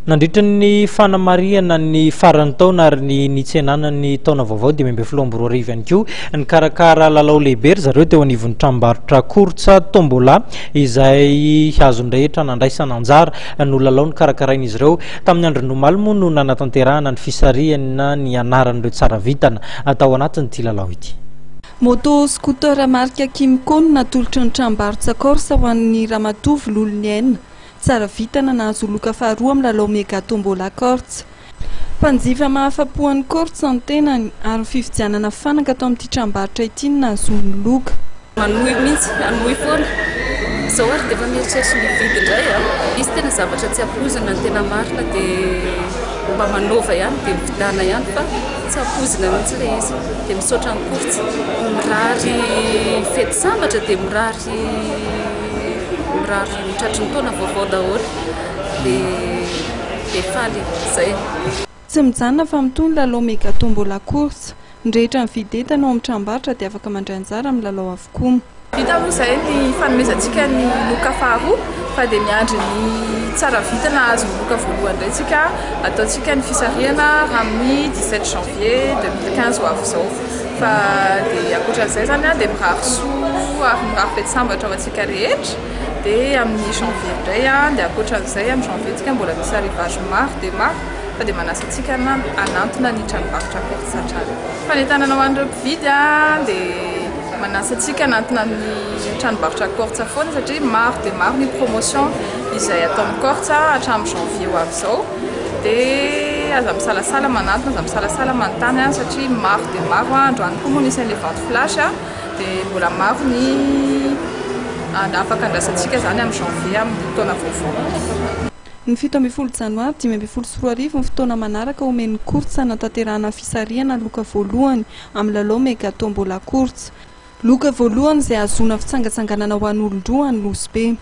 Nandritra ny fanamariana ny farany taona ary ny nitsenanany taona vaovao 2024 ihany koa ny karakara lalao lehibe zareo teo anivon'ny tranombarotra Kortsa Tombola izay azon-drehetra nandraisana anjara no lalao ny karakarain'izy ireo tamin'ny andro nomaly moa no nanatanterahana ny fisariana ny anaran'ireo tsara vitana atao anatin'ity lalao ity. Moto scooter marka Kimcon natolotra ny tranombarotra Korsa ho an'ny ramatoa Vololoniaina. Tsara vitana nahazo loka faharoa amin'ny lalao mega tombola Kortsa. Mpanjifa mahafapo-an'ny Kortsa ny tenany ary fividianana fanaka atao amin'ity tranombarotra ity nahazo ny loka. Manohy mihitsy, anohy foana. Izao ary dia efa mieritreritra ny vidy indray izy tena zavatra tsy ampoizina ny tena marina dia mba manova ihany dia mividana ihany fa tsy ampoizina mihitsy ilay izy dia misaotra ny Kortsa. Mirary fety sambatra dia mirary mitratry ny taona vaovao daholo dia faly izay. Tsy mijanona fa mitony lalao mega tombola Kortsa. Ndrehetra ny vidy entana ao amin'ny tranombarotra dia afaka mandray anjara amin'ny lalao avokoa. Vita moa izay ny fanomezantsika ny loka faharoa fa dia miandry ny tsara vitana azo ny loka voalohany indray tsika ataontsika ny fisariana amin'ny 17 janvier 2015 ho avy izao. Fa dia ankoatran'izay zany dia mirary soa ary mirary fety sambatra ho antsika rehetra dia amin'ny janvier indray dia ankoatran'izay amin'ny janvier tsika mbola misy arrivage maro dia maro fa dia manasa antsika anantona ny tranombarotra Kortsa hatrany. Fanentanana ho an'ireo mpividy dia manasa antsika anantona ny tranombarotra Kortsa foana satria maro dia maro ny promotion izay ataon'ny Kortsa hatramin'ny janvier ho avy izao dia aza misalasala manantona aza misalasala manontany satria maro dia maro androany koa moa nisy an'ilay vente flash dia mbola maro ny afaka andrasantsika zany amin'ny janvier amin'ny taona vaovao. Ny 17 janoary 2024 ny fotoana manaraka omen'ny Kortsa natanterahana fisariana loka voalohany amin'ny lalao mega tombola Kortsa. Loka voalohany izay azona fitsangatsanganana ho an'olon-droa any Losbe.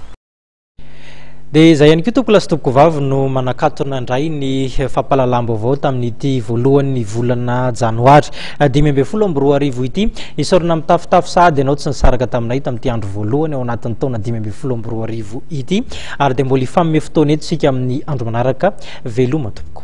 Dia izay ihany koa tompoko lasy tompoko vavy no manakatona indray ny fampahalalam-baovao tamin'ity voalohan'ny volana janoary 2024 ity isorana amin'ny tafitafy sahady ianao tsy nisaraka taminay tamin'ity andro voalohany ao anatin'ny taona 2024 ity ary dia mbola hifampime fotoana eto isika amin'ny andro manaraka veloma tompoko.